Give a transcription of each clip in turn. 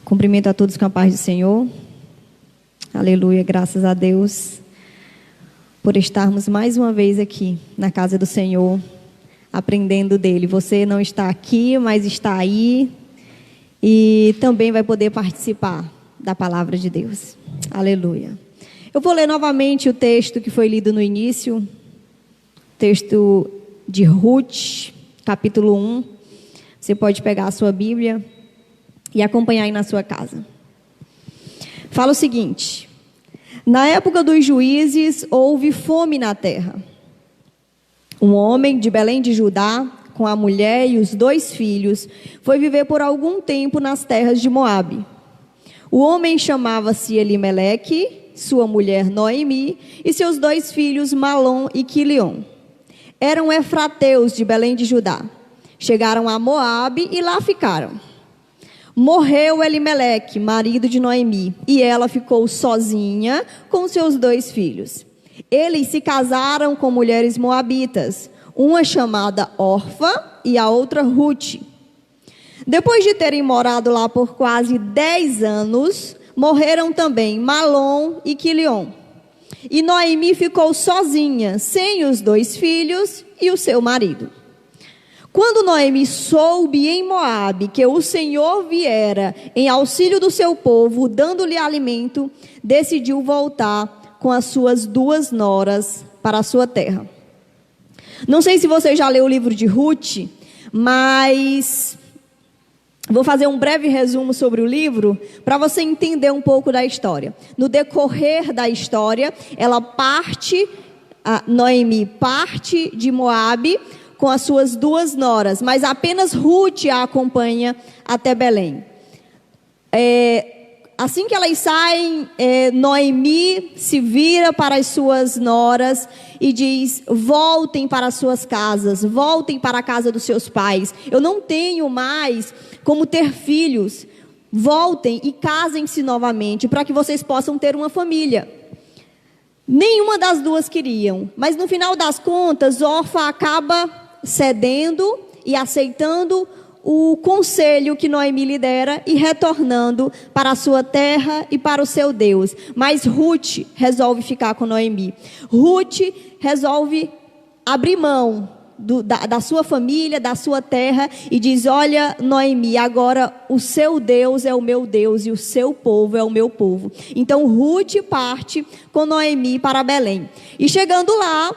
Cumprimento a todos com a paz do Senhor. Aleluia, graças a Deus por estarmos mais uma vez aqui na casa do Senhor, aprendendo dele. Você não está aqui, mas está aí e também vai poder participar da palavra de Deus. Aleluia. Eu vou ler novamente o texto que foi lido no início, texto de Ruth, capítulo 1. Você pode pegar a sua Bíblia e acompanhar aí na sua casa. Fala o seguinte: na época dos juízes houve fome na terra. Um homem de Belém de Judá, com a mulher e os 2 filhos, foi viver por algum tempo nas terras de Moabe. O homem chamava-se Elimeleque, sua mulher Noemi e seus 2 filhos Malom e Quilion. Eram efrateus de Belém de Judá. Chegaram a Moabe e lá ficaram. Morreu Elimeleque, marido de Noemi, e ela ficou sozinha com seus 2 filhos. Eles se casaram com mulheres moabitas, uma chamada Orfa e a outra Ruth. Depois de terem morado lá por quase 10 anos, morreram também Malom e Quilion. E Noemi ficou sozinha, sem os 2 filhos e o seu marido. Quando Noemi soube em Moabe que o Senhor viera em auxílio do seu povo, dando-lhe alimento, decidiu voltar com as suas 2 noras para a sua terra. Não sei se você já leu o livro de Ruth, mas vou fazer um breve resumo sobre o livro para você entender um pouco da história. No decorrer da história, Noemi parte de Moabe com as suas 2 noras, mas apenas Ruth a acompanha até Belém. Assim que elas saem, Noemi se vira para as suas noras e diz: voltem para as suas casas, voltem para a casa dos seus pais. Eu não tenho mais como ter filhos. Voltem e casem-se novamente para que vocês possam ter uma família. Nenhuma das 2 queriam, mas no final das contas, Orfa acaba cedendo e aceitando o conselho que Noemi lhe dera e retornando para a sua terra e para o seu Deus. Mas Ruth resolve ficar com Noemi. Ruth resolve abrir mão da sua família, da sua terra e diz: olha, Noemi, agora o seu Deus é o meu Deus e o seu povo é o meu povo. Então Ruth parte com Noemi para Belém. E chegando lá,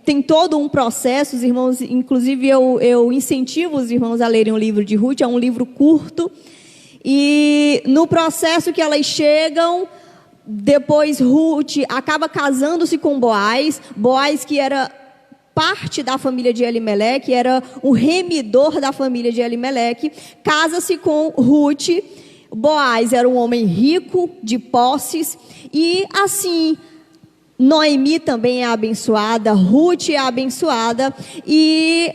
tem todo um processo, os irmãos, inclusive eu incentivo os irmãos a lerem o livro de Ruth, é um livro curto, e no processo que elas chegam, depois Ruth acaba casando-se com Boaz, que era parte da família de Elimeleque, era o remidor da família de Elimeleque, casa-se com Ruth. Boaz era um homem rico, de posses, e assim Noemi também é abençoada, Ruth é abençoada e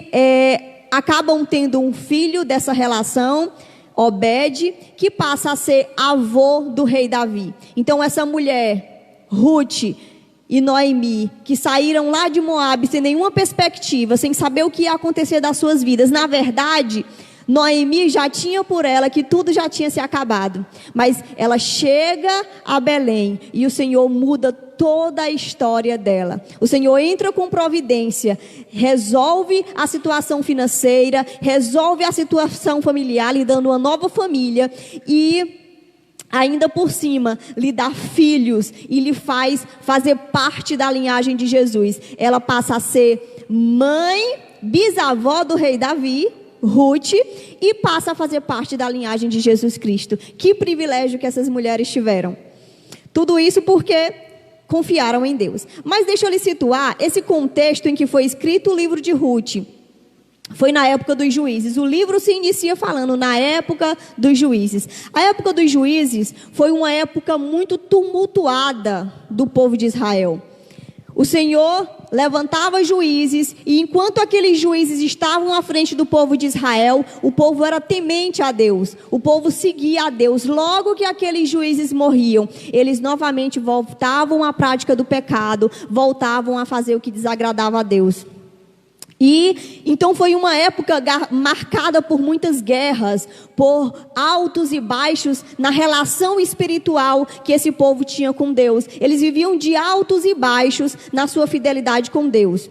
acabam tendo um filho dessa relação, Obed, que passa a ser avô do rei Davi. Então essa mulher, Ruth e Noemi, que saíram lá de Moabe sem nenhuma perspectiva, sem saber o que ia acontecer das suas vidas, na verdade, Noemi já tinha por ela que tudo já tinha se acabado, mas ela chega a Belém e o Senhor muda toda a história dela. O Senhor entra com providência, resolve a situação financeira, resolve a situação familiar, lhe dando uma nova família e ainda por cima lhe dá filhos e lhe faz fazer parte da linhagem de Jesus. Ela passa a ser mãe, bisavó do rei Davi, Ruth, e passa a fazer parte da linhagem de Jesus Cristo. Que privilégio que essas mulheres tiveram. Tudo isso porque confiaram em Deus. Mas deixa eu lhe situar esse contexto em que foi escrito o livro de Ruth. Foi na época dos juízes. O livro se inicia falando na época dos juízes. A época dos juízes foi uma época muito tumultuada do povo de Israel. O Senhor levantava juízes e enquanto aqueles juízes estavam à frente do povo de Israel, o povo era temente a Deus, o povo seguia a Deus. Logo que aqueles juízes morriam, eles novamente voltavam à prática do pecado, voltavam a fazer o que desagradava a Deus. E então foi uma época marcada por muitas guerras, por altos e baixos na relação espiritual que esse povo tinha com Deus. Eles viviam de altos e baixos na sua fidelidade com Deus.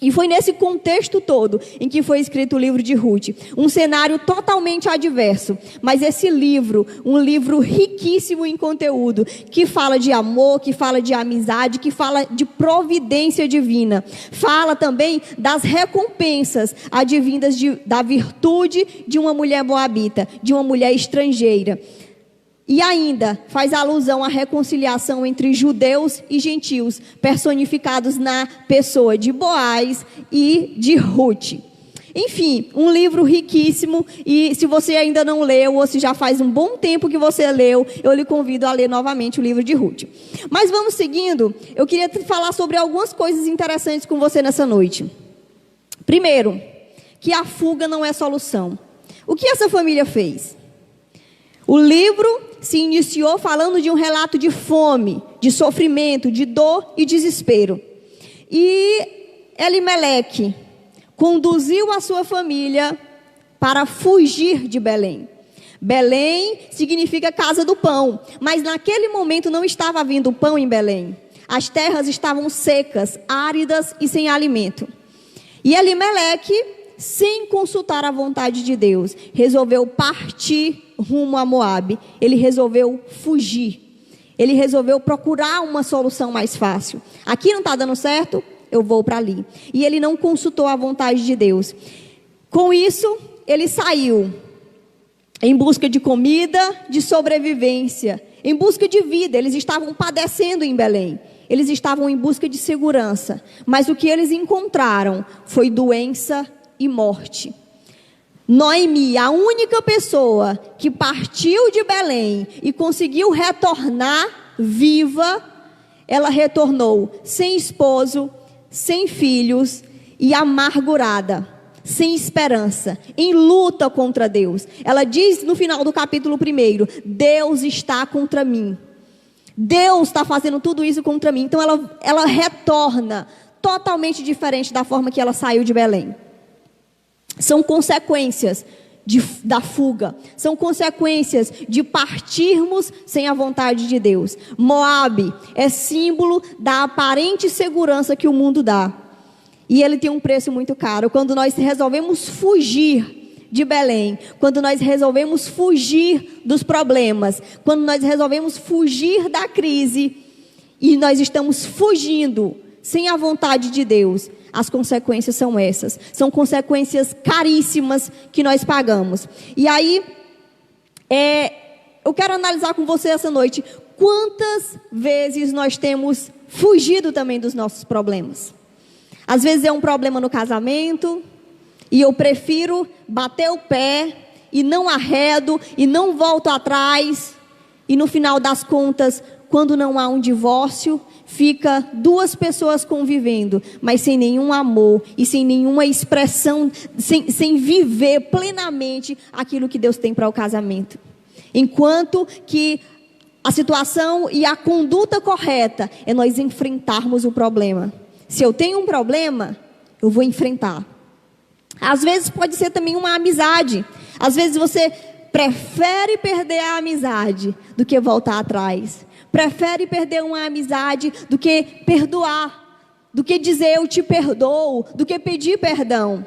E foi nesse contexto todo em que foi escrito o livro de Ruth. Um cenário totalmente adverso. Mas esse livro, um livro riquíssimo em conteúdo, que fala de amor, que fala de amizade, que fala de providência divina. Fala também das recompensas advindas da virtude de uma mulher moabita, de uma mulher estrangeira. E ainda faz alusão à reconciliação entre judeus e gentios, personificados na pessoa de Boaz e de Ruth. Enfim, um livro riquíssimo, e se você ainda não leu, ou se já faz um bom tempo que você leu, eu lhe convido a ler novamente o livro de Ruth. Mas vamos seguindo, eu queria falar sobre algumas coisas interessantes com você nessa noite. Primeiro, que a fuga não é solução. O que essa família fez? O livro se iniciou falando de um relato de fome, de sofrimento, de dor e desespero. E Elimeleque conduziu a sua família para fugir de Belém. Belém significa casa do pão, mas naquele momento não estava havendo pão em Belém. As terras estavam secas, áridas e sem alimento. E Elimeleque, sem consultar a vontade de Deus, resolveu partir rumo a Moabe. Ele resolveu fugir. Ele resolveu procurar uma solução mais fácil. Aqui não está dando certo, eu vou para ali. E ele não consultou a vontade de Deus. Com isso, ele saiu em busca de comida, de sobrevivência, em busca de vida. Eles estavam padecendo em Belém. Eles estavam em busca de segurança. Mas o que eles encontraram foi doença e morte. Noemi, a única pessoa que partiu de Belém e conseguiu retornar viva, ela retornou sem esposo, sem filhos e amargurada, sem esperança, em luta contra Deus. Ela diz no final do capítulo 1, Deus está contra mim. Deus está fazendo tudo isso contra mim. Então ela retorna totalmente diferente da forma que ela saiu de Belém. São consequências da fuga. São consequências de partirmos sem a vontade de Deus. Moabe é símbolo da aparente segurança que o mundo dá. E ele tem um preço muito caro. Quando nós resolvemos fugir de Belém, quando nós resolvemos fugir dos problemas, quando nós resolvemos fugir da crise, e nós estamos fugindo sem a vontade de Deus, as consequências são essas. São consequências caríssimas que nós pagamos. E aí, eu quero analisar com você essa noite quantas vezes nós temos fugido também dos nossos problemas. Às vezes é um problema no casamento, e eu prefiro bater o pé, e não arredo, e não volto atrás. E no final das contas, quando não há um divórcio, fica duas pessoas convivendo, mas sem nenhum amor e sem nenhuma expressão, sem viver plenamente aquilo que Deus tem para o casamento. Enquanto que a situação e a conduta correta é nós enfrentarmos o problema. Se eu tenho um problema, eu vou enfrentar. Às vezes pode ser também uma amizade. Às vezes você prefere perder a amizade do que voltar atrás. Prefere perder uma amizade do que perdoar, do que dizer eu te perdoo, do que pedir perdão.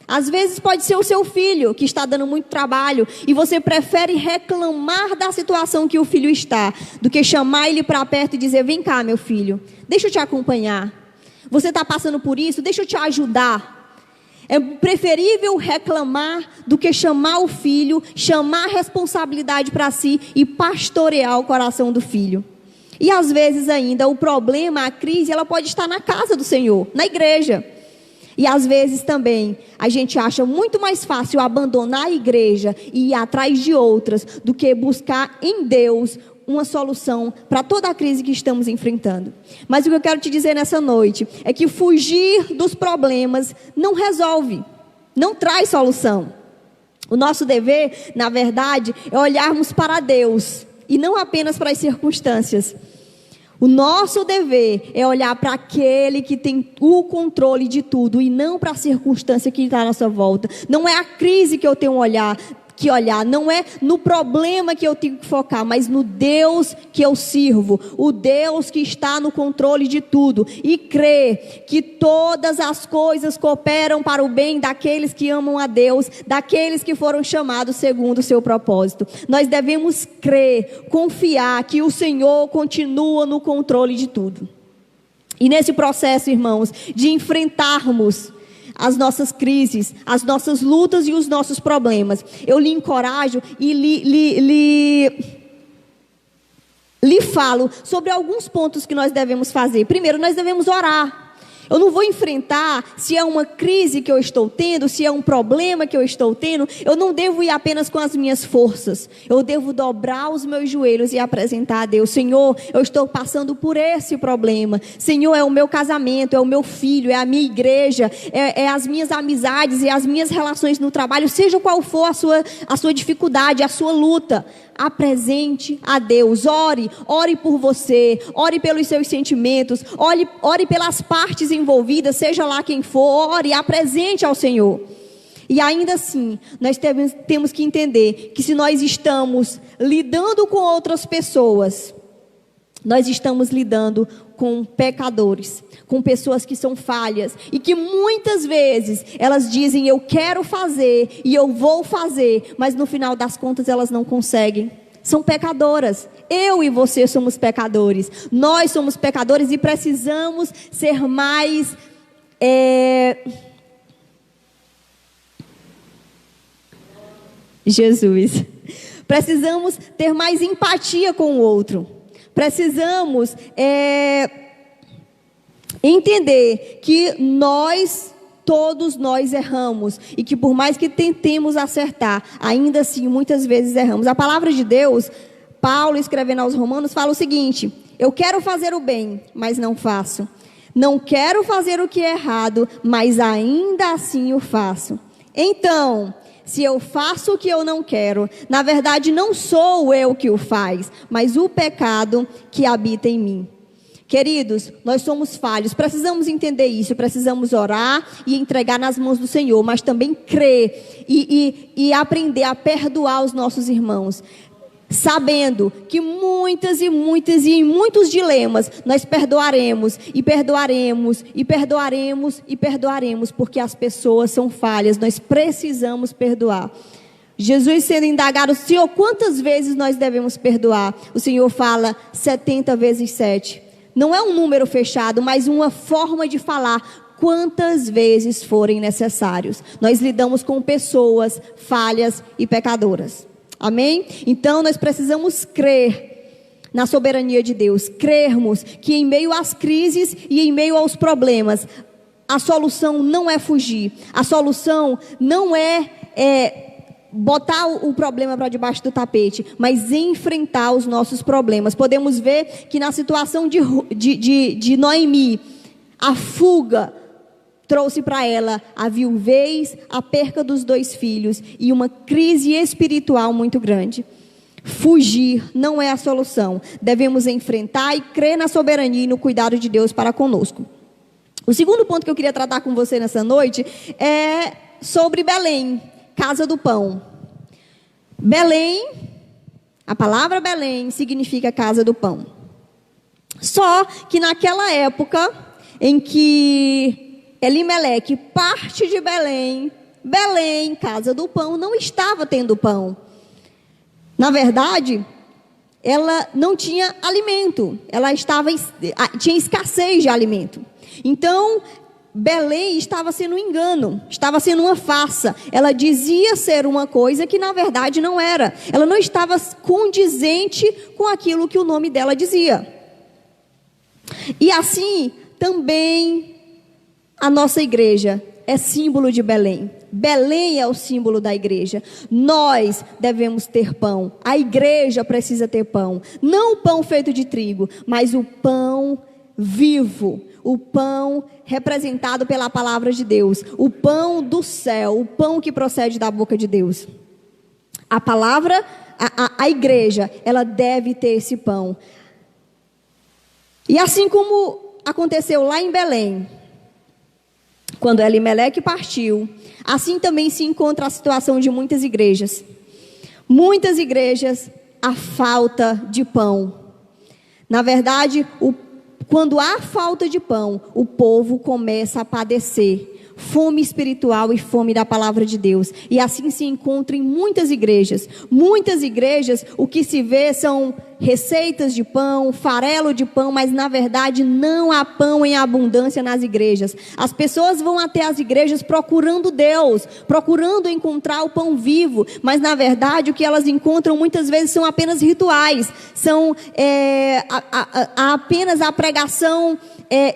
Às vezes pode ser o seu filho que está dando muito trabalho e você prefere reclamar da situação que o filho está, do que chamar ele para perto e dizer, vem cá meu filho, deixa eu te acompanhar. Você está passando por isso, deixa eu te ajudar. É preferível reclamar do que chamar o filho, chamar a responsabilidade para si e pastorear o coração do filho. E às vezes ainda o problema, a crise, ela pode estar na casa do Senhor, na igreja. E às vezes também a gente acha muito mais fácil abandonar a igreja e ir atrás de outras do que buscar em Deus uma solução para toda a crise que estamos enfrentando. Mas o que eu quero te dizer nessa noite é que fugir dos problemas não resolve, não traz solução. O nosso dever, na verdade, é olharmos para Deus e não apenas para as circunstâncias. O nosso dever é olhar para aquele que tem o controle de tudo e não para a circunstância que está à nossa volta. Não é a crise que eu tenho que olhar, não é no problema que eu tenho que focar, mas no Deus que eu sirvo, o Deus que está no controle de tudo, e crer que todas as coisas cooperam para o bem daqueles que amam a Deus, daqueles que foram chamados segundo o seu propósito. Nós devemos crer, confiar que o Senhor continua no controle de tudo. E nesse processo, irmãos, de enfrentarmos as nossas crises, as nossas lutas e os nossos problemas, eu lhe encorajo e lhe falo sobre alguns pontos que nós devemos fazer. Primeiro, nós devemos orar. Eu não vou enfrentar, se é uma crise que eu estou tendo, se é um problema que eu estou tendo, eu não devo ir apenas com as minhas forças. Eu devo dobrar os meus joelhos e apresentar a Deus: Senhor, eu estou passando por esse problema. Senhor, é o meu casamento, é o meu filho, é a minha igreja, é as minhas amizades e as minhas relações no trabalho, seja qual for a sua dificuldade, a sua luta. Apresente a Deus, ore por você, ore pelos seus sentimentos, ore pelas partes envolvidas, seja lá quem for, ore, apresente ao Senhor. E ainda assim, nós temos que entender que se nós estamos lidando com outras pessoas, nós estamos lidando com pecadores, com pessoas que são falhas e que muitas vezes elas dizem: eu quero fazer e eu vou fazer, mas no final das contas elas não conseguem. São pecadoras. Eu e você somos pecadores. Nós somos pecadores e precisamos ser mais Jesus. Precisamos ter mais empatia com o outro. Precisamos entender que todos nós erramos, e que por mais que tentemos acertar, ainda assim muitas vezes erramos. A palavra de Deus, Paulo escrevendo aos Romanos, fala o seguinte: eu quero fazer o bem, mas não faço. Não quero fazer o que é errado, mas ainda assim o faço. Então, se eu faço o que eu não quero, na verdade não sou eu que o faz, mas o pecado que habita em mim. Queridos, nós somos falhos, precisamos entender isso, precisamos orar e entregar nas mãos do Senhor, mas também crer e aprender a perdoar os nossos irmãos, sabendo que muitas e em muitos dilemas nós perdoaremos, porque as pessoas são falhas, nós precisamos perdoar. Jesus sendo indagado: Senhor, quantas vezes nós devemos perdoar? O Senhor fala 70 vezes 7. Não é um número fechado, mas uma forma de falar: quantas vezes forem necessários. Nós lidamos com pessoas falhas e pecadoras. Amém? Então nós precisamos crer na soberania de Deus. Crermos que em meio às crises e em meio aos problemas, a solução não é fugir. A solução não é botar o problema para debaixo do tapete, mas enfrentar os nossos problemas. Podemos ver que na situação de Noemi, a fuga trouxe para ela a viuvez, a perca dos 2 filhos e uma crise espiritual muito grande. Fugir não é a solução. Devemos enfrentar e crer na soberania e no cuidado de Deus para conosco. O segundo ponto que eu queria tratar com você nessa noite é sobre Belém, casa do pão. Belém, a palavra Belém significa casa do pão. Só que naquela época em que Elimeleque parte de Belém, casa do pão, não estava tendo pão. Na verdade, ela não tinha alimento, tinha escassez de alimento. Então, Belém estava sendo um engano, estava sendo uma farsa. Ela dizia ser uma coisa que na verdade não era. Ela não estava condizente com aquilo que o nome dela dizia. E assim, também a nossa igreja é símbolo de Belém. Belém é o símbolo da igreja. Nós devemos ter pão. A igreja precisa ter pão. Não o pão feito de trigo, mas o pão vivo. O pão representado pela palavra de Deus. O pão do céu. O pão que procede da boca de Deus. A palavra, a igreja, ela deve ter esse pão. E assim como aconteceu lá em Belém, quando Elimeleque partiu, assim também se encontra a situação de muitas igrejas. Muitas igrejas, a falta de pão. Na verdade, quando há falta de pão, o povo começa a padecer fome espiritual e fome da palavra de Deus. E assim se encontra em muitas igrejas. Muitas igrejas, o que se vê são receitas de pão, farelo de pão, mas na verdade não há pão em abundância nas igrejas. As pessoas vão até as igrejas procurando Deus, procurando encontrar o pão vivo, mas na verdade o que elas encontram muitas vezes são apenas rituais, são apenas a pregação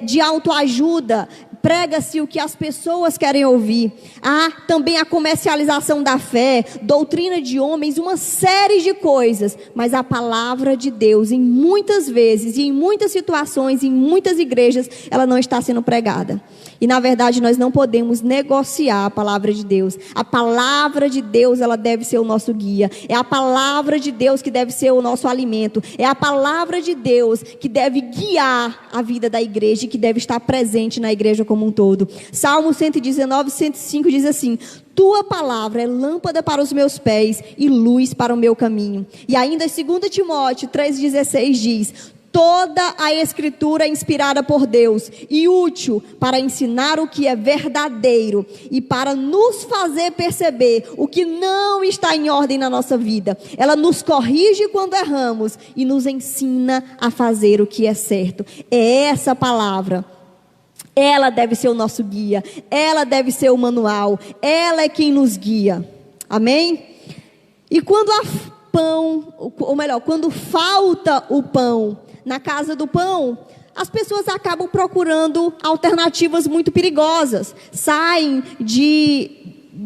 de autoajuda. Prega-se o que as pessoas querem ouvir. Há também a comercialização da fé, doutrina de homens, uma série de coisas. Mas a palavra de Deus, em muitas vezes, e em muitas situações, em muitas igrejas, ela não está sendo pregada. E na verdade nós não podemos negociar a palavra de Deus. A palavra de Deus, ela deve ser o nosso guia. É a palavra de Deus que deve ser o nosso alimento. É a palavra de Deus que deve guiar a vida da igreja e que deve estar presente na igreja como um todo. Salmo 119, 105 diz assim: tua palavra é lâmpada para os meus pés e luz para o meu caminho. E ainda 2 Timóteo 3,16 diz: toda a escritura é inspirada por Deus e útil para ensinar o que é verdadeiro e para nos fazer perceber o que não está em ordem na nossa vida. Ela nos corrige quando erramos e nos ensina a fazer o que é certo. É essa palavra. Ela deve ser o nosso guia. Ela deve ser o manual. Ela é quem nos guia. Amém? E quando há pão, ou melhor, quando falta o pão na casa do pão, as pessoas acabam procurando alternativas muito perigosas. Saem de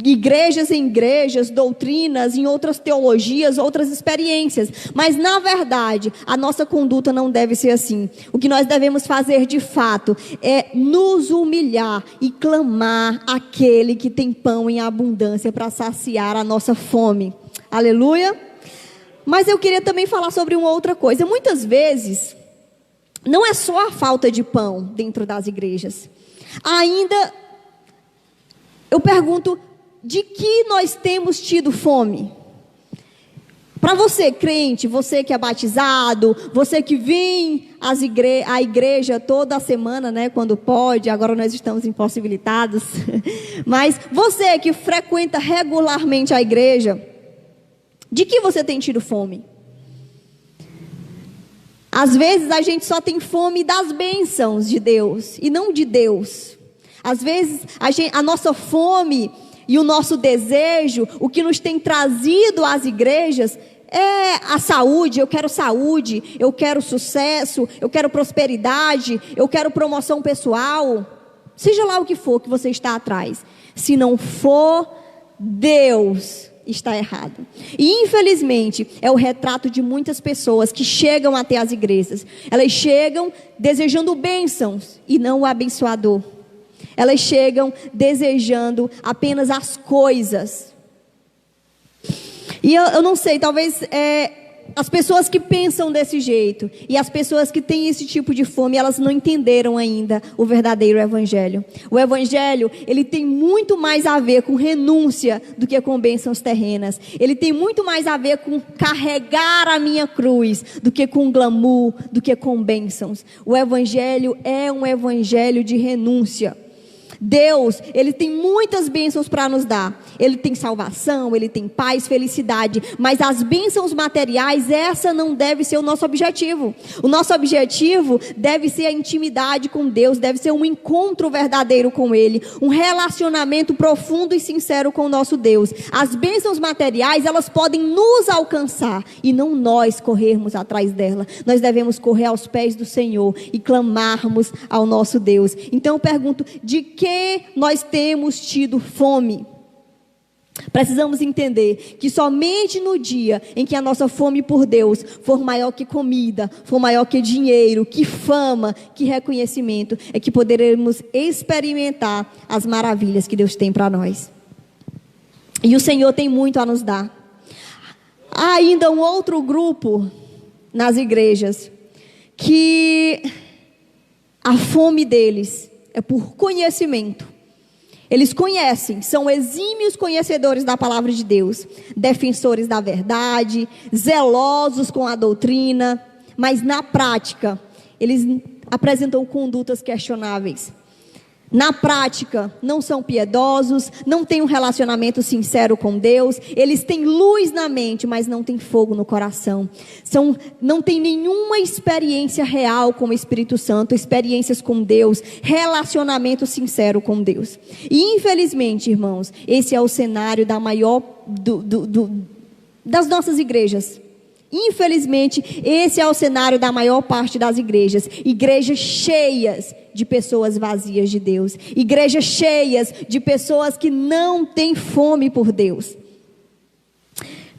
igrejas em igrejas, doutrinas, em outras teologias, outras experiências. Mas na verdade, a nossa conduta não deve ser assim. O que nós devemos fazer de fato é nos humilhar e clamar àquele que tem pão em abundância para saciar a nossa fome. Aleluia! Mas eu queria também falar sobre uma outra coisa. Muitas vezes, não é só a falta de pão dentro das igrejas. Ainda, eu pergunto, de que nós temos tido fome? Para você, crente, você que é batizado, você que vem à igreja toda semana, né, quando pode, agora nós estamos impossibilitados. Mas você que frequenta regularmente a igreja, de que você tem tido fome? Às vezes a gente só tem fome das bênçãos de Deus e não de Deus. Às vezes a nossa fome e o nosso desejo, o que nos tem trazido às igrejas é a saúde. Eu quero sucesso, eu quero prosperidade, eu quero promoção pessoal. Seja lá o que for que você está atrás. Se não for Deus, está errado. E infelizmente é o retrato de muitas pessoas que chegam até as igrejas. Elas chegam desejando bênçãos e não o abençoador. Elas chegam desejando apenas as coisas. E eu não sei, talvez as pessoas que pensam desse jeito e as pessoas que têm esse tipo de fome, elas não entenderam ainda o verdadeiro evangelho. O evangelho, ele tem muito mais a ver com renúncia do que com bênçãos terrenas. Ele tem muito mais a ver com carregar a minha cruz do que com glamour, do que com bênçãos. O evangelho é um evangelho de renúncia. Deus, Ele tem muitas bênçãos para nos dar. Ele tem salvação, Ele tem paz, felicidade. Mas as bênçãos materiais, essa não deve ser o nosso objetivo. O nosso objetivo deve ser a intimidade com Deus. Deve ser um encontro verdadeiro com Ele. Um relacionamento profundo e sincero com o nosso Deus. As bênçãos materiais, elas podem nos alcançar e não nós corrermos atrás dela. Nós devemos correr aos pés do Senhor e clamarmos ao nosso Deus. Então eu pergunto, de que nós temos tido fome? Precisamos entender que somente no dia em que a nossa fome por Deus for maior que comida, for maior que dinheiro, que fama, que reconhecimento, é que poderemos experimentar as maravilhas que Deus tem para nós. E o Senhor tem muito a nos dar. Há ainda um outro grupo nas igrejas que A fome deles é por conhecimento. Eles conhecem, são exímios conhecedores da palavra de Deus, defensores da verdade, zelosos com a doutrina, mas na prática, eles apresentam condutas questionáveis. Na prática, não são piedosos, não têm um relacionamento sincero com Deus, eles têm luz na mente, mas não têm fogo no coração. Não têm nenhuma experiência real com o Espírito Santo, experiências com Deus, relacionamento sincero com Deus. E infelizmente, irmãos, esse é o cenário da maior das nossas igrejas. Infelizmente, esse é o cenário da maior parte das igrejas. Igrejas cheias de pessoas vazias de Deus. Igrejas cheias de pessoas que não têm fome por Deus.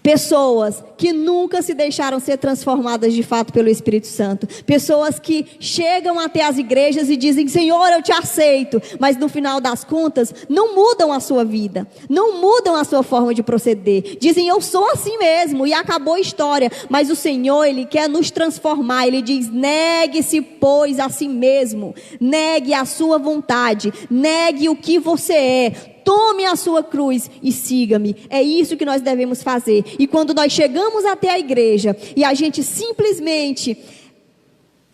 Pessoas que nunca se deixaram ser transformadas de fato pelo Espírito Santo. Pessoas que chegam até as igrejas e dizem: Senhor, eu te aceito. Mas no final das contas, não mudam a sua vida. Não mudam a sua forma de proceder. Dizem: eu sou assim mesmo e acabou a história. Mas o Senhor, Ele quer nos transformar. Ele diz: negue-se, pois, a si mesmo. Negue a sua vontade. Negue o que você é. Tome a sua cruz e siga-me. É isso que nós devemos fazer. E quando nós chegamos até a igreja e a gente simplesmente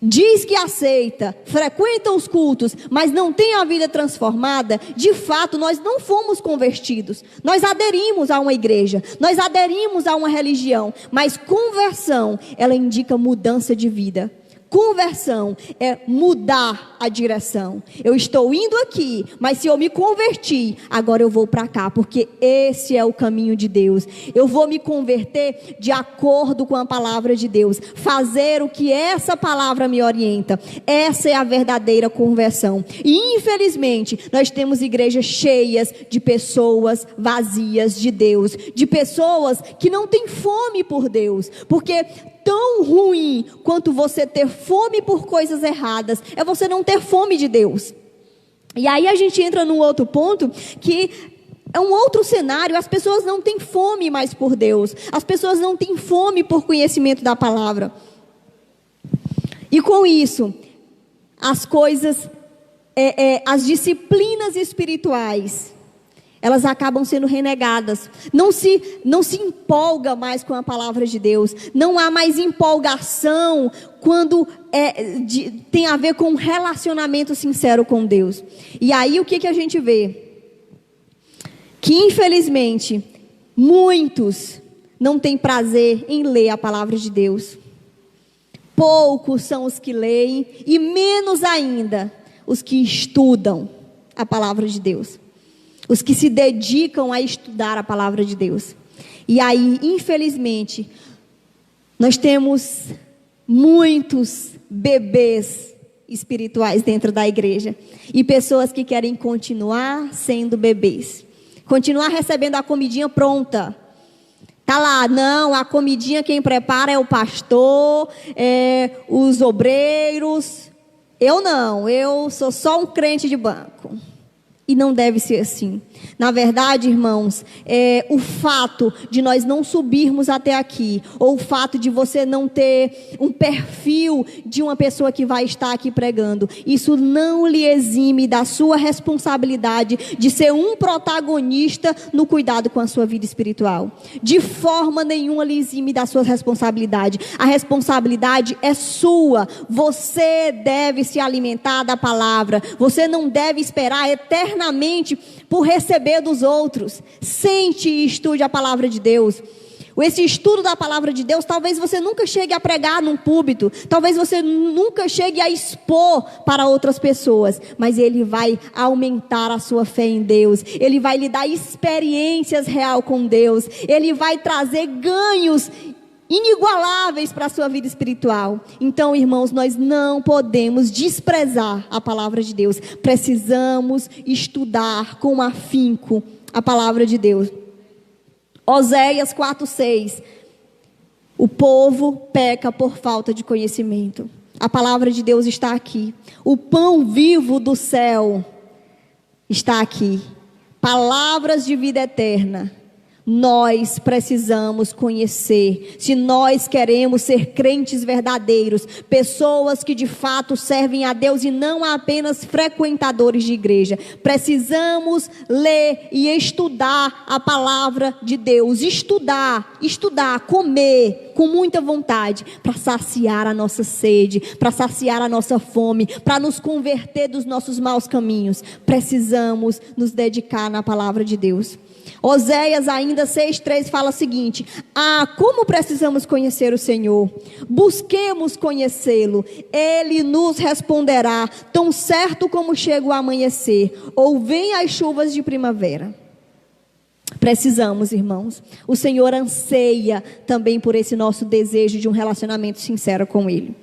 diz que aceita, frequenta os cultos, mas não tem a vida transformada, de fato nós não fomos convertidos. Nós aderimos a uma igreja, nós aderimos a uma religião, mas conversão, ela indica mudança de vida. Conversão é mudar a direção. Eu estou indo aqui, mas se eu me converti, agora eu vou para cá, porque esse é o caminho de Deus. Eu vou me converter de acordo com a palavra de Deus, fazer o que essa palavra me orienta. Essa é a verdadeira conversão. E infelizmente, nós temos igrejas cheias de pessoas vazias de Deus, de pessoas que não têm fome por Deus, porque tão ruim quanto você ter fome por coisas erradas é você não ter fome de Deus. E aí a gente entra num outro ponto que é um outro cenário. As pessoas não têm fome mais por Deus, as pessoas não têm fome por conhecimento da palavra. E com isso, as coisas, as disciplinas espirituais, elas acabam sendo renegadas. Não se empolga mais com a palavra de Deus. Não há mais empolgação quando tem a ver com um relacionamento sincero com Deus. E aí o que a gente vê? Que infelizmente muitos não têm prazer em ler a palavra de Deus. Poucos são os que leem e menos ainda os que estudam a palavra de Deus. Os que se dedicam a estudar a palavra de Deus. E aí, infelizmente, nós temos muitos bebês espirituais dentro da igreja. E pessoas que querem continuar sendo bebês. Continuar recebendo a comidinha pronta. Tá lá, não, a comidinha quem prepara é o pastor, os obreiros. Eu não, eu sou só um crente de banco. E não deve ser assim. Na verdade, irmãos, o fato de nós não subirmos até aqui, ou o fato de você não ter um perfil de uma pessoa que vai estar aqui pregando, isso não lhe exime da sua responsabilidade de ser um protagonista no cuidado com a sua vida espiritual. De forma nenhuma lhe exime da sua responsabilidade. A responsabilidade é sua. Você deve se alimentar da palavra. Você não deve esperar eternamente por receber dos outros. Sente e estude a palavra de Deus. Esse estudo da palavra de Deus, talvez você nunca chegue a pregar num púlpito, talvez você nunca chegue a expor para outras pessoas, mas ele vai aumentar a sua fé em Deus, ele vai lhe dar experiências real com Deus, ele vai trazer ganhos inigualáveis para a sua vida espiritual. Então, irmãos, nós não podemos desprezar a palavra de Deus. Precisamos estudar com afinco a palavra de Deus. Oséias 4:6. O povo peca por falta de conhecimento. A palavra de Deus está aqui. O pão vivo do céu está aqui. Palavras de vida eterna nós precisamos conhecer. Se nós queremos ser crentes verdadeiros, pessoas que de fato servem a Deus e não apenas frequentadores de igreja, precisamos ler e estudar a palavra de Deus. Estudar, comer com muita vontade, para saciar a nossa sede, para saciar a nossa fome, para nos converter dos nossos maus caminhos. Precisamos nos dedicar na palavra de Deus. Oséias ainda 6:3 fala o seguinte: como precisamos conhecer o Senhor, busquemos conhecê-lo, Ele nos responderá, tão certo como chega o amanhecer, ou vem as chuvas de primavera. Precisamos, irmãos, o Senhor anseia também por esse nosso desejo de um relacionamento sincero com Ele.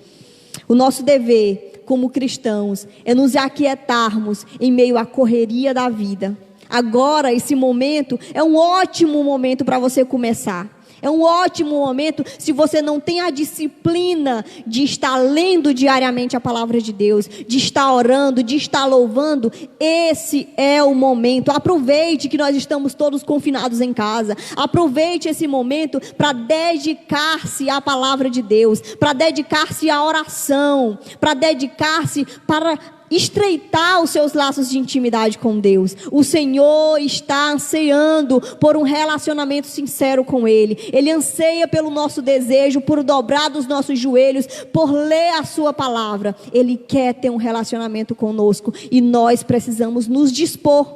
O nosso dever como cristãos é nos aquietarmos em meio à correria da vida. Agora, esse momento é um ótimo momento para você começar. É um ótimo momento se você não tem a disciplina de estar lendo diariamente a palavra de Deus, de estar orando, de estar louvando. Esse é o momento. Aproveite que nós estamos todos confinados em casa. Aproveite esse momento para dedicar-se à palavra de Deus, para dedicar-se à oração, para dedicar-se para estreitar os seus laços de intimidade com Deus. O Senhor está ansiando por um relacionamento sincero com Ele. Ele anseia pelo nosso desejo, por dobrar dos nossos joelhos, por ler a sua palavra. Ele quer ter um relacionamento conosco e nós precisamos nos dispor.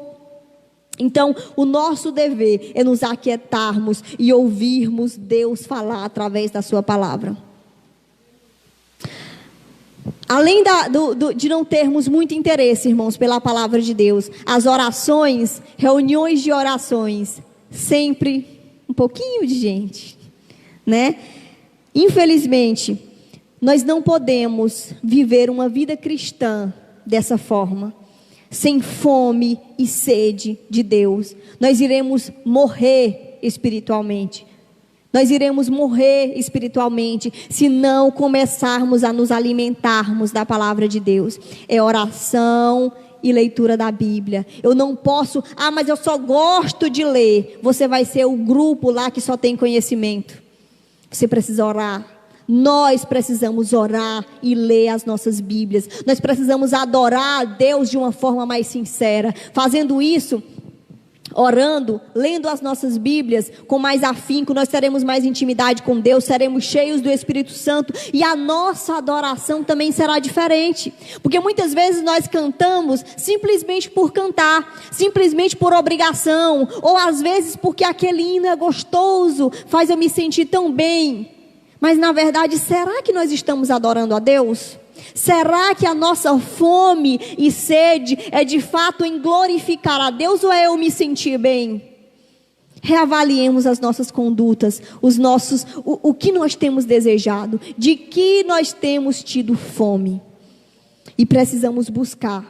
Então, o nosso dever é nos aquietarmos e ouvirmos Deus falar através da sua palavra. Além de não termos muito interesse, irmãos, pela palavra de Deus, as orações, reuniões de orações, sempre um pouquinho de gente, né? Infelizmente, nós não podemos viver uma vida cristã dessa forma, sem fome e sede de Deus. Nós iremos morrer espiritualmente. Nós iremos morrer espiritualmente se não começarmos a nos alimentarmos da palavra de Deus. É oração e leitura da Bíblia. Eu não posso, mas eu só gosto de ler. Você vai ser o grupo lá que só tem conhecimento. Você precisa orar. Nós precisamos orar e ler as nossas Bíblias. Nós precisamos adorar a Deus de uma forma mais sincera. Fazendo isso, orando, lendo as nossas Bíblias com mais afinco, nós teremos mais intimidade com Deus, seremos cheios do Espírito Santo e a nossa adoração também será diferente, porque muitas vezes nós cantamos simplesmente por cantar, simplesmente por obrigação, ou às vezes porque aquele hino é gostoso, faz eu me sentir tão bem, mas na verdade, será que nós estamos adorando a Deus? Será que a nossa fome e sede é de fato em glorificar a Deus ou é eu me sentir bem? Reavaliemos as nossas condutas, o que nós temos desejado, de que nós temos tido fome. E precisamos buscar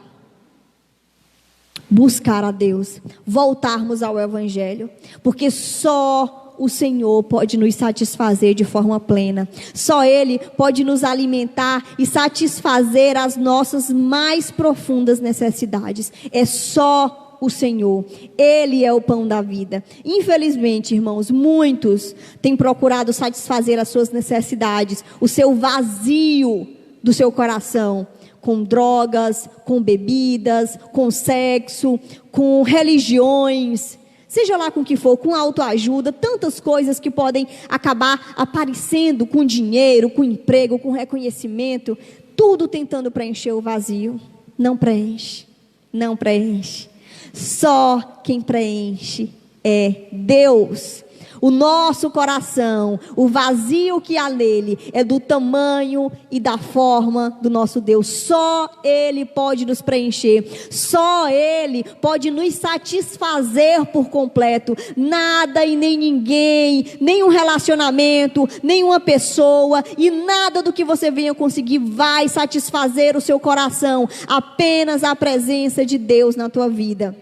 a Deus, voltarmos ao Evangelho, porque só o Senhor pode nos satisfazer de forma plena. Só Ele pode nos alimentar e satisfazer as nossas mais profundas necessidades. É só o Senhor. Ele é o pão da vida. Infelizmente, irmãos, muitos têm procurado satisfazer as suas necessidades, o seu vazio do seu coração, com drogas, com bebidas, com sexo, com religiões, seja lá com o que for, com autoajuda, tantas coisas que podem acabar aparecendo com dinheiro, com emprego, com reconhecimento, tudo tentando preencher o vazio. Não preenche, não preenche. Só quem preenche é Deus. O nosso coração, o vazio que há nele é do tamanho e da forma do nosso Deus. Só Ele pode nos preencher. Só Ele pode nos satisfazer por completo. Nada e nem ninguém, nenhum relacionamento, nenhuma pessoa e nada do que você venha conseguir vai satisfazer o seu coração. Apenas a presença de Deus na tua vida.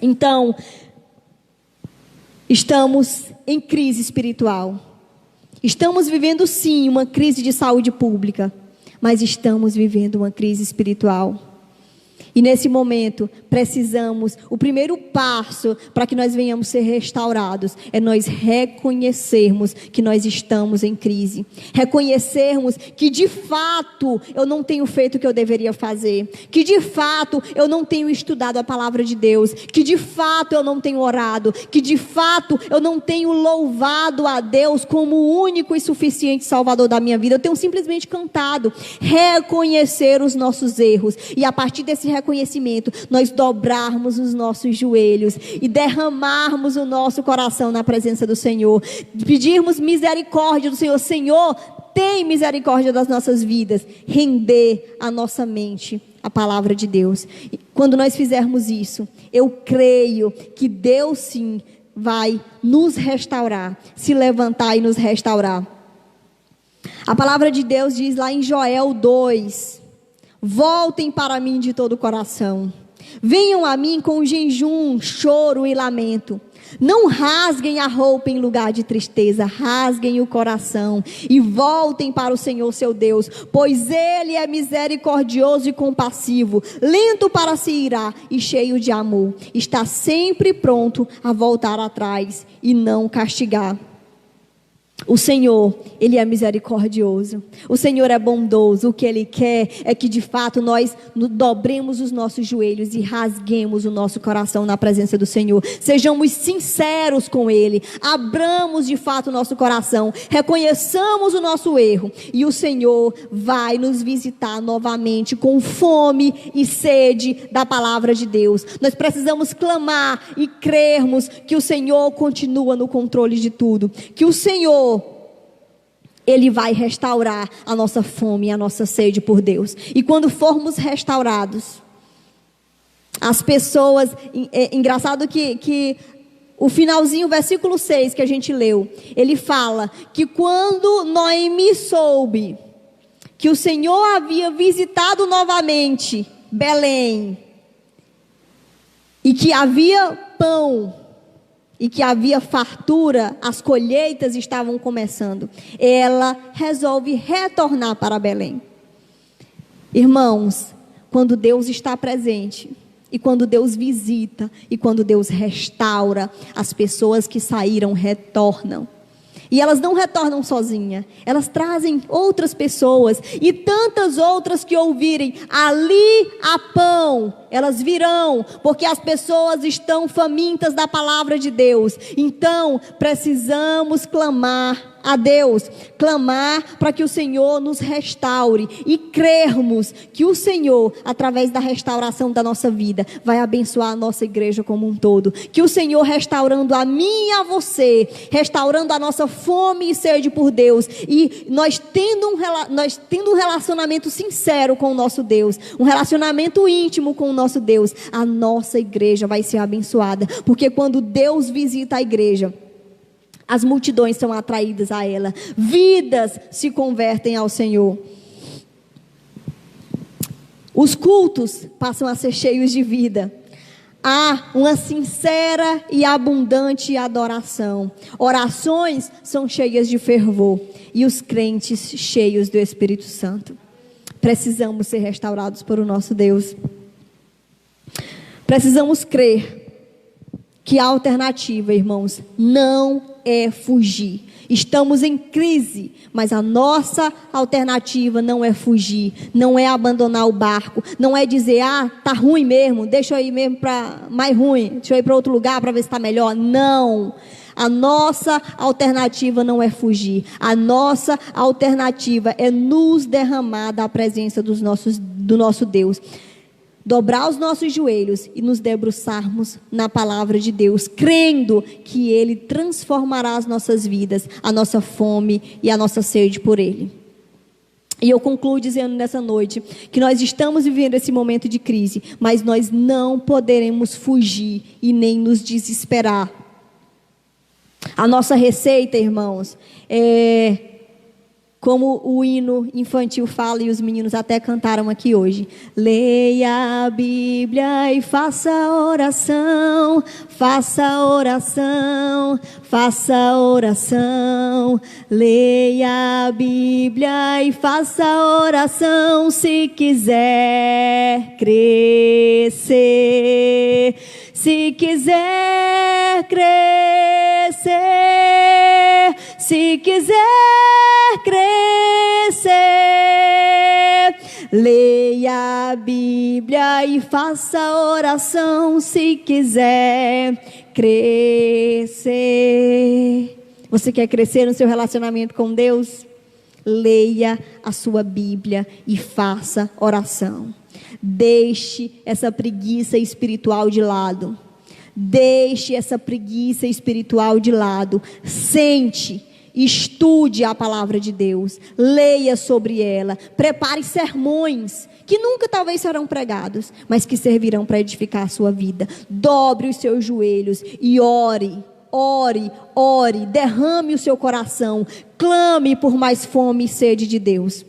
Então, estamos em crise espiritual. Estamos vivendo sim uma crise de saúde pública, mas estamos vivendo uma crise espiritual. E nesse momento, precisamos, o primeiro passo para que nós venhamos ser restaurados, é nós reconhecermos que nós estamos em crise. Reconhecermos que de fato eu não tenho feito o que eu deveria fazer. Que de fato eu não tenho estudado a palavra de Deus. Que de fato eu não tenho orado. Que de fato eu não tenho louvado a Deus como o único e suficiente Salvador da minha vida. Eu tenho simplesmente cantado. Reconhecer os nossos erros. E a partir desse reconhecimento, nós dobrarmos os nossos joelhos e derramarmos o nosso coração na presença do Senhor, pedirmos misericórdia do Senhor. Senhor, tem misericórdia das nossas vidas, render a nossa mente à palavra de Deus. E quando nós fizermos isso, eu creio que Deus sim vai nos restaurar, se levantar e nos restaurar. A palavra de Deus diz lá em Joel 2: voltem para mim de todo o coração. Venham a mim com jejum, choro e lamento. Não rasguem a roupa em lugar de tristeza, rasguem o coração e voltem para o Senhor seu Deus, pois Ele é misericordioso e compassivo, lento para se irar e cheio de amor. Está sempre pronto a voltar atrás e não castigar. O Senhor, Ele é misericordioso. O Senhor é bondoso. O que Ele quer é que de fato nós dobremos os nossos joelhos e rasguemos o nosso coração na presença do Senhor. Sejamos sinceros com Ele. Abramos de fato o nosso coração. Reconheçamos o nosso erro. E o Senhor vai nos visitar novamente com fome e sede da palavra de Deus. Nós precisamos clamar e crermos que o Senhor continua no controle de tudo. Que o Senhor, Ele vai restaurar a nossa fome e a nossa sede por Deus. E quando formos restaurados, as pessoas... engraçado que o finalzinho, versículo 6 que a gente leu, ele fala que quando Noemi soube que o Senhor havia visitado novamente Belém, e que havia pão, e que havia fartura, as colheitas estavam começando, ela resolve retornar para Belém. Irmãos, quando Deus está presente, e quando Deus visita, e quando Deus restaura, as pessoas que saíram retornam. E elas não retornam sozinhas, elas trazem outras pessoas, e tantas outras que ouvirem, ali há pão, elas virão, porque as pessoas estão famintas da palavra de Deus. Então, precisamos clamar a Deus, clamar para que o Senhor nos restaure e crermos que o Senhor, através da restauração da nossa vida, vai abençoar a nossa igreja como um todo. Que o Senhor, restaurando a mim e a você, restaurando a nossa fome e sede por Deus, e nós tendo um relacionamento sincero com o nosso Deus, um relacionamento íntimo com o nosso Deus, a nossa igreja vai ser abençoada, porque quando Deus visita a igreja, as multidões são atraídas a ela, vidas se convertem ao Senhor, os cultos passam a ser cheios de vida, há uma sincera e abundante adoração, orações são cheias de fervor, e os crentes cheios do Espírito Santo. Precisamos ser restaurados por o nosso Deus. Precisamos crer que a alternativa, irmãos, não é fugir. Estamos em crise, mas a nossa alternativa não é fugir, não é abandonar o barco, não é dizer, tá ruim mesmo, deixa eu ir mesmo para mais ruim, deixa eu ir para outro lugar para ver se está melhor. Não, a nossa alternativa não é fugir, a nossa alternativa é nos derramar da presença do nosso Deus. Dobrar os nossos joelhos e nos debruçarmos na palavra de Deus, crendo que Ele transformará as nossas vidas, a nossa fome e a nossa sede por Ele. E eu concluo dizendo nessa noite que nós estamos vivendo esse momento de crise, mas nós não poderemos fugir e nem nos desesperar. A nossa receita, irmãos, é Como o hino infantil fala e os meninos até cantaram aqui hoje. Leia a Bíblia e faça oração, faça oração, faça oração. Leia a Bíblia e faça oração se quiser crescer. Se quiser crescer, se quiser crescer, leia a Bíblia e faça oração se quiser crescer. Você quer crescer no seu relacionamento com Deus? Leia a sua Bíblia e faça oração. Deixe essa preguiça espiritual de lado. Deixe essa preguiça espiritual de lado. Sente, estude a palavra de Deus. Leia sobre ela. Prepare sermões que nunca talvez serão pregados, mas que servirão para edificar a sua vida. Dobre os seus joelhos e ore. Ore, ore, derrame o seu coração. Clame por mais fome e sede de Deus.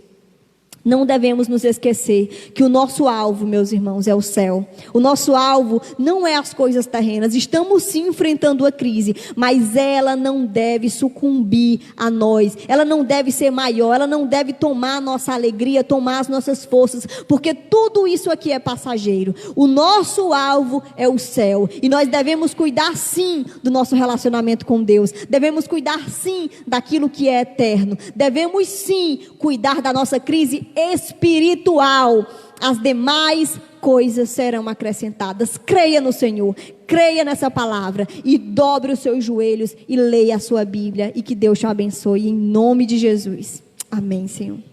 Não devemos nos esquecer que o nosso alvo, meus irmãos, é o céu. O nosso alvo não é as coisas terrenas. Estamos sim enfrentando a crise, mas ela não deve sucumbir a nós. Ela não deve ser maior, ela não deve tomar a nossa alegria, tomar as nossas forças, porque tudo isso aqui é passageiro. O nosso alvo é o céu, e nós devemos cuidar sim do nosso relacionamento com Deus. Devemos cuidar sim daquilo que é eterno. Devemos sim cuidar da nossa crise espiritual. As demais coisas serão acrescentadas. Creia no Senhor, creia nessa palavra e dobre os seus joelhos e leia a sua Bíblia, e que Deus te abençoe em nome de Jesus. Amém, Senhor.